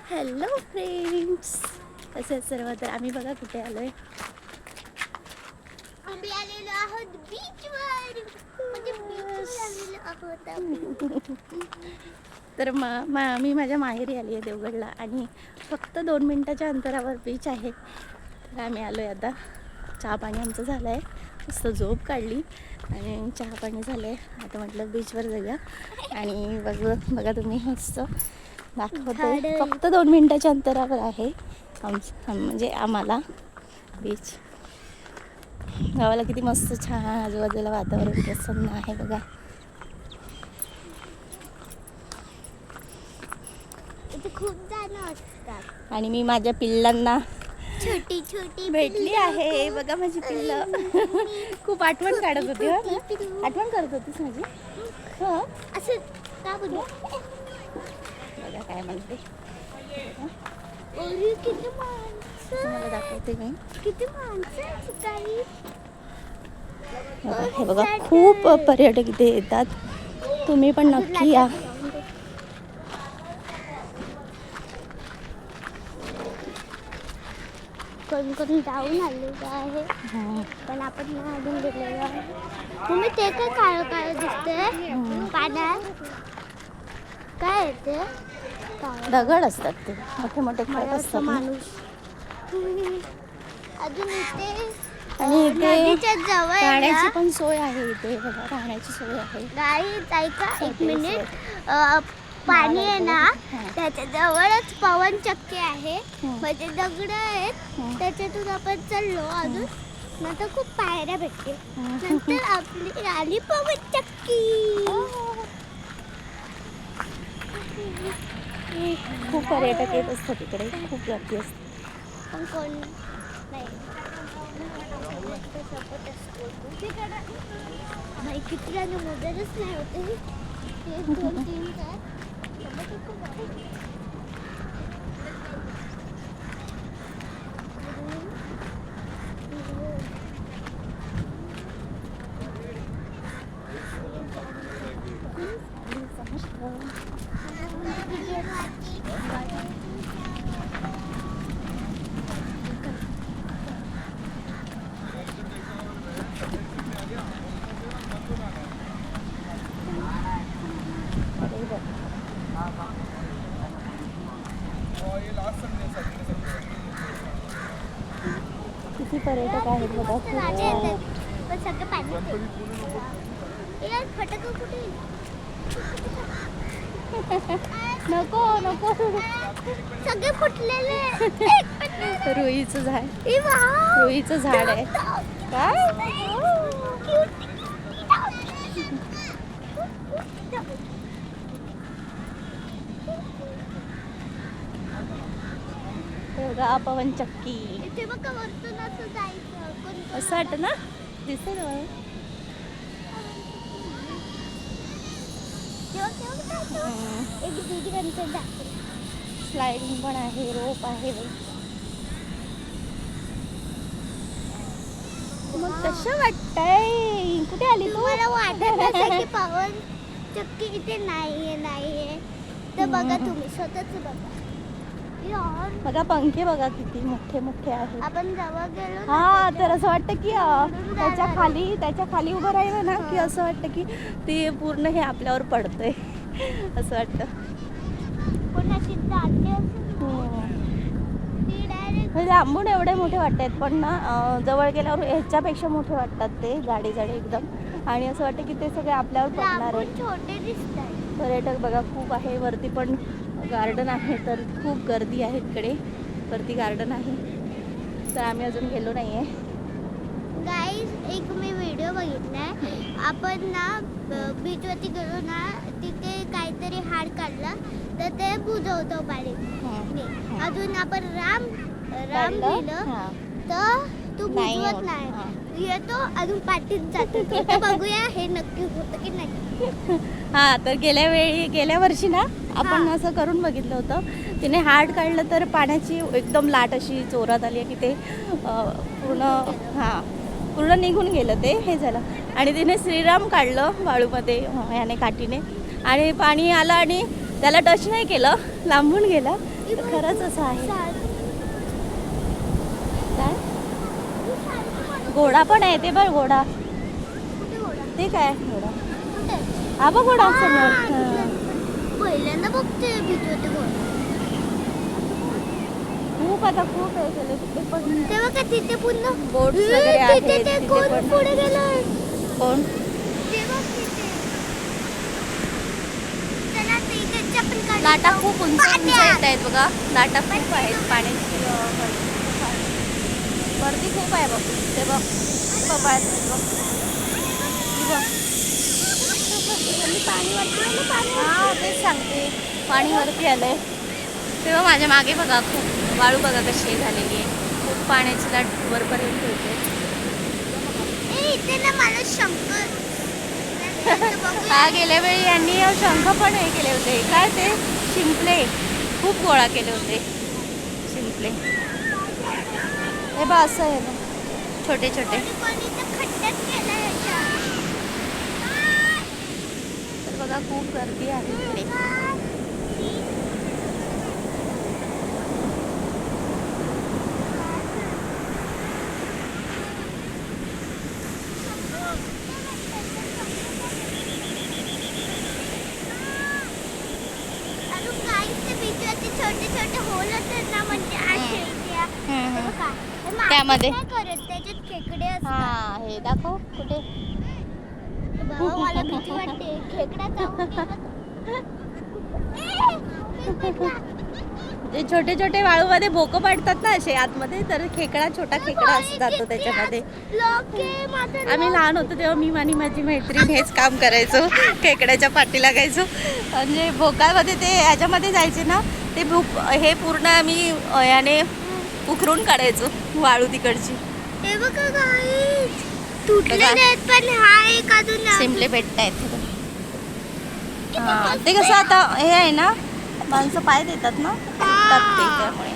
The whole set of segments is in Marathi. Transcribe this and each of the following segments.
हॅलो फ्रेंड्स, कसे आहेत सर्व? तर आम्ही बघा कुठे आलोय. आम्ही आलेलो आहोत बीचवर. म्हणजे बीचवर आलेलो आहोत. तर मी माझ्या माहेरी आली आहे देवगडला आणि फक्त 2 मिनिटाच्या अंतरावर बीच आहे. तर आम्ही आलोय आता. चहा पाणी आमचं झालं आहे, मस्त झोप काढली आणि चहा पाणी झालं आहे. आता म्हटलं बीचवर जाऊया आणि बघा तुम्ही मस्त दाखवते. फक्त 2 मिनिटाच्या अंतरावर आहे म्हणजे आम्हाला बीच. गावाला किती मस्त छान आजूबाजूला वातावरण प्रसन्न आहे बघा. इथे खूप जण असतात आणि मी माझ्या पिल्लांना छोटी छोटी भेटली आहे. बघा माझी पिल्लं खूप आठवण काढत होती. आठवण करत होतीस माझी. हो असं का बोलू? बघा काय म्हणते. अरे किती माणसं, तुम्हाला दाखवते मी. किती माणसं सकाळी. हे बघा खूप पर्यटक इथे येतात. तुम्ही पण नक्की या. कोण कोण जाऊन आलेलं आहे, पण आपण नाही अजून गेलेलो आहे. तुम्ही ते काय काळं काळं दिसतंय पाण्यात? काय आहे ते? दगड असतात, ते मोठे मोठे खडक असतात ना. माणूस अजून इथे आणि इथे नदीच्या जवळ आहे राहण्याची ना. पण सोय आहे. इथे बघा राहण्याची सोय आहे. गाईज ऐका एक छोटी मिनिट. पाणी आहे ना, त्याच्या जवळच पवन चक्की आहे. म्हणजे दगड आहेत, त्याच्यातून आपण चाललो अजून नंतर खूप पायऱ्या भेटते. नंतर आपली आली पवन चक्की. खूप पर्यटक येत असतात इकडे, खूप गर्दी असते. पण कोण नाही. भाई किती जण मदतच नाही होते. 1 2 3 किती पर्यटक आहेत बघा. पण सगळं पाणी फटाका कुठे? नको नको. सगळे फुटलेले. रुईचं झाड, ए वाव. रुईचं झाड आहे. काय बघा पवन चक्की. इथे बघा वरतून असं जायचं. असं वाटतं ना, दिसतंय ना. एक दीदी घंटे जाते. स्लायडिंग पण आहे, रोप आहे. मग कसं वाटतंय? कुठे आली तू? मला वाटत नसेल की पवन चक्की इथे नाहीये. तर बघा तुम्ही स्वतःच बघा. यार बघा पंखे बघा किती मोठे मोठे आहेत. आपण जवळ गेलो ना, हा, तर असं वाटतं की त्याच्या खाली उभं राहिलं ना की असं वाटतं की ते पूर्ण हे आपल्यावर पडतंय असं वाटतं. कोणाची जाते असेल ती डायरेक्ट. म्हणजे लांबून एवढे मोठे वाटतात, पण ना जवळ गेल्यावर ह्याच्यापेक्षा मोठे वाटतात ते जाडे एकदम. आणि असं वाटतं की ते सगळे आपल्यावर पडणार आहे. छोटे दिसतात. पर्यटक बघा खूप आहे. वरती पण गार्डन आहे, तर खूप गर्दी आहे इकडे. वरती गार्डन आहे, तर आम्ही अजून गेलो नाही आहे. गाईज एक मी व्हिडिओ बघितलाय. आपण ना बीचवरती गेलो ना, तिथे काहीतरी हाड काढला तर ते बुजवतो पाणी. अजून आपण राम लिहिलं तर तू बुजवत नाही. येतो अजून पाठीत जातो. तर बघूया हे नक्की होतं की नाही. हा, तर गेल्या वर्षी ना आपण असं करून बघितलं होतं. तिने हार्ड काढलं तर पाण्याची एकदम लाट अशी जोरात आली की ते पूर्ण निघून गेलं. ते हे झालं. आणि तिने श्रीराम काढलं वाळूमध्ये याने काठीने, आणि पाणी आलं आणि त्याला टच नाही केलं, लांबून गेलं. तर खरंच असं आहे. काय घोडा पण आहे ते बघ घोडा. ते काय घोडा हा बघ घोडा समोर. पहिल्यांदा बघते भीती घोडा. खूप आता खूप आहे गेले तिथे पण. तेव्हा का तिथे पुन्हा बोट्स वगैरे आहेत तिथे ते तिथे कोण पण. पुढे गेलं. कोण तेव्हा तिथे चला ते इकडच्या पण काढू. लाटा खूप उंच उंच पाट्या. येत आहेत बघा. लाटा खूप आहेत पाण्याची वरती खूप आहे बघ. ते बघ पपाळ्यात बघ. ही बघ. पाणी वाटतं. हा तेच सांगते पाणी वरती आलंय. तेव्हा माझ्या मागे बघा खूप वाळू बघा कशी झालेली आहे. खूप पाण्याची लाट वरपर्यंत होते. इथे ना मला शंकर हा गेल्या वेळी यांनी शंख पण हे केले होते. काय ते शिंपले खूप गोळा केले होते शिंपले. हे बघ असं आहे ना छोटे छोटे. तर बघा खूप गर्दी आहे इकडे. छोटे छोटे होल असतात ना म्हणजे त्यामध्ये त्याच्यात खेकडे असतात. हा हे दाखव कुठे. बाबा मला भीती वाटते खेकडा. ते छोटे छोटे वाळूमध्ये भोकं पाडतात ना असे आतमध्ये. तर खेकडा छोटा खेकडा जातो त्याच्यामध्ये. आम्ही लहान होतो तेव्हा मी आणि माझी मैत्रीण हेच काम करायचो. खेकड्याच्या पाठी लागायचो म्हणजे भोकामध्ये ते ह्याच्यामध्ये जायचे ना ते हे पूर्ण आम्ही याने उकरून काढायचो वाळू तिकडची. हे बघा गाईस तुटलेले आहेत पण हा एक अजून सिंपले भेटतायत. हा ते कसं आता हे आहे ना माणसं पाय देतात ना तुटतात ते त्यामुळे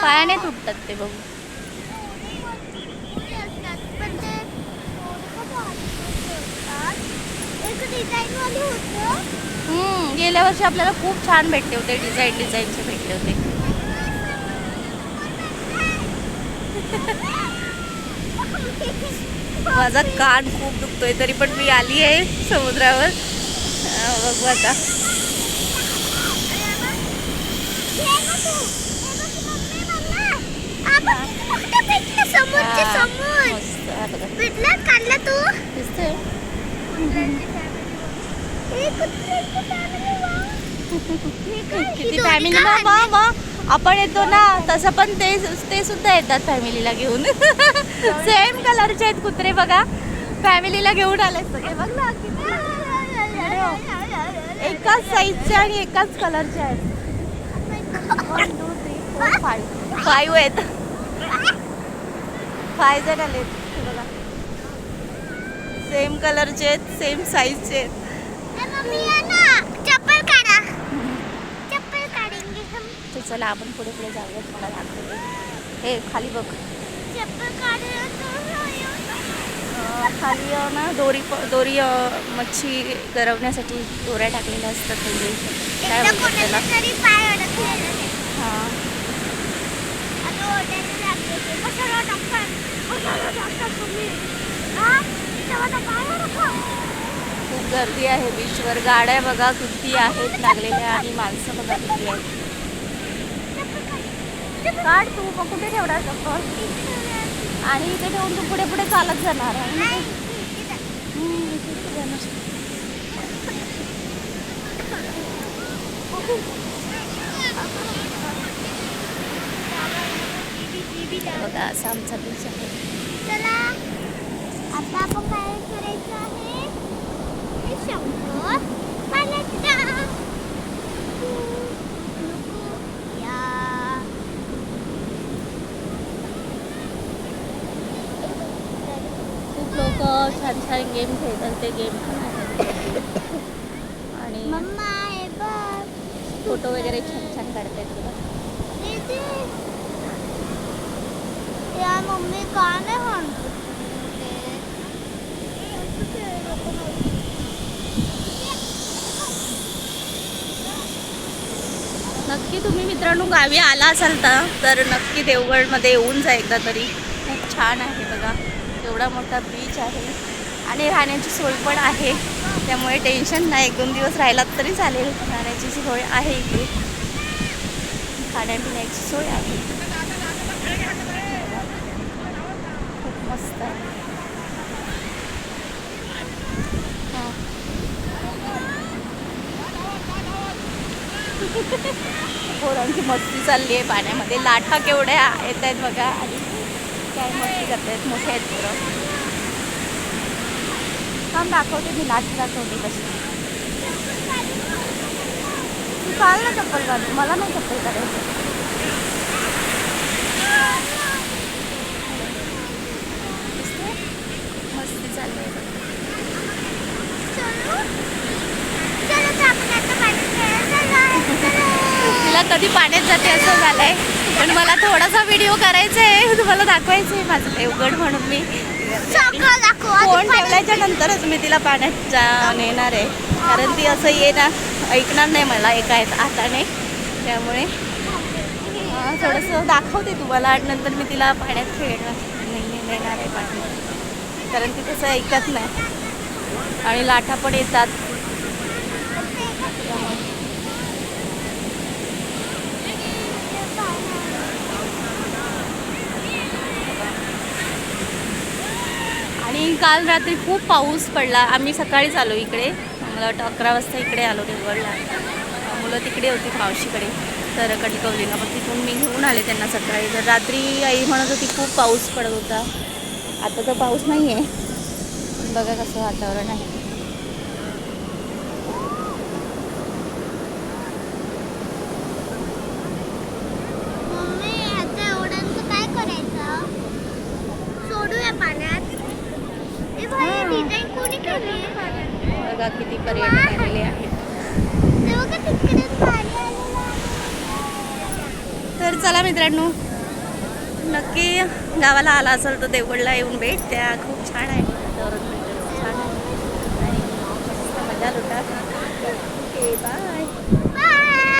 पायाने तुटतात ते बघू. गेल्या वर्षी आपल्याला खूप छान भेटले होते. डिझाईनचे भेटले होते. माझा कान खूप दुखतोय तरी पण मी आली आहे समुद्रावर. बघू आता. किती फॅमिली मग आपण येतो ना तसं पण ते सुद्धा येतात फॅमिलीला घेऊन. सेम कलरचे आहेत कुत्रे बघा. फॅमिलीला घेऊन आले सगळे बघ ना. एकाच साईजचे आणि एकाच कलरचे आहेत. 1 2 3 4 5 आहेत. 5 जण आलेत बघा. सेम कलरचे आहेत सेम साईजचे आहेत. चला आपण पुढे पुढे जाऊयात. मला दाखवते. हे खाली बघ. खाली ना दोरी मच्छी गरवण्यासाठी दोऱ्या टाकलेल्या असतात. काय बोलतात त्याला. हां खूप गर्दी आहे बीचवर. गाड्या बघा किती आहेत लागलेल्या आणि माणसं बघा किती आहेत. काढ तू मग कुठे ठेवणार चप्पल. आणि इथे ठेवून तू पुढे पुढे चालत जाणार. बघा असा आमचा बीच आहे. चला आता आपण काय करायचं आहे. हे शंकर खूप लोक छान छान गेम खेळतात. ते गेम पण आहेत. आणि मम्मा हे बघ फोटो वगैरे छान छान काढतात तुला. यार मम्मी का नाही म्हणते. नक्की कधी तुम्ही मित्रांनो गावी आला असाल तर नक्की देवगडमध्ये येऊन जा एकदा तरी. खूप छान आहे बघा, एवढा मोठा बीच आहे आणि राहण्याची सोय पण आहे, त्यामुळे टेन्शन नाही. 1-2 दिवस राहिलात तरी चालेल. राहण्याची सोय आहे इकडे, खाण्यापिण्याची सोय आहे. खूप मस्त आहे. हां पोरांची मस्ती चालली आहे पाण्यामध्ये. लाटा केवढ्या येत आहेत बघा आणि काय मस्ती करत आहेत. मोठे आहेत पोरं. थांब दाखवते मी, लाट दाखवते कशी. तू चाल ना चप्पल घालून, मला नाही चप्पल करायचं. मस्ती चालली आहे. तिला कधी पाण्यात जाते असं झालंय, पण मला थोडासा व्हिडिओ करायचा आहे, तुम्हाला दाखवायचं आहे माझं देवगड. म्हणून मी फोन ठेवल्याच्या नंतरच मी तिला पाण्यात नेणार आहे, कारण ती असं ऐकणार नाही मला एका हाताने. त्यामुळे थोडंसं दाखवते तुम्हाला आणि नंतर मी तिला पाण्यात नेणार आहे पाण्यात, कारण ती तसं ऐकत नाही आणि लाटा पण येतात. आणि काल रात्री खूप पाऊस पडला. आम्ही सकाळीच आलो इकडे, मला वाटतं 11 वाजता इकडे आलो देवगडला. मुलं तिकडे होती मावशीकडे तर कणकवलीला, मग तिथून मी घेऊन आले त्यांना सकाळी. तर रात्री आई म्हणत होती खूप पाऊस पडत होता. आता तर पाऊस नाही आहे, बघा कसं वातावरण आहे. बघा किती पर्यटक आलेले आहेत. तर चला मित्रांनो, नक्की गावाला आला असेल तर देवगडला येऊन भेट द्या. खूप छान आहे वातावरण, छान आहे आणि मजा लुटा. Okay bye.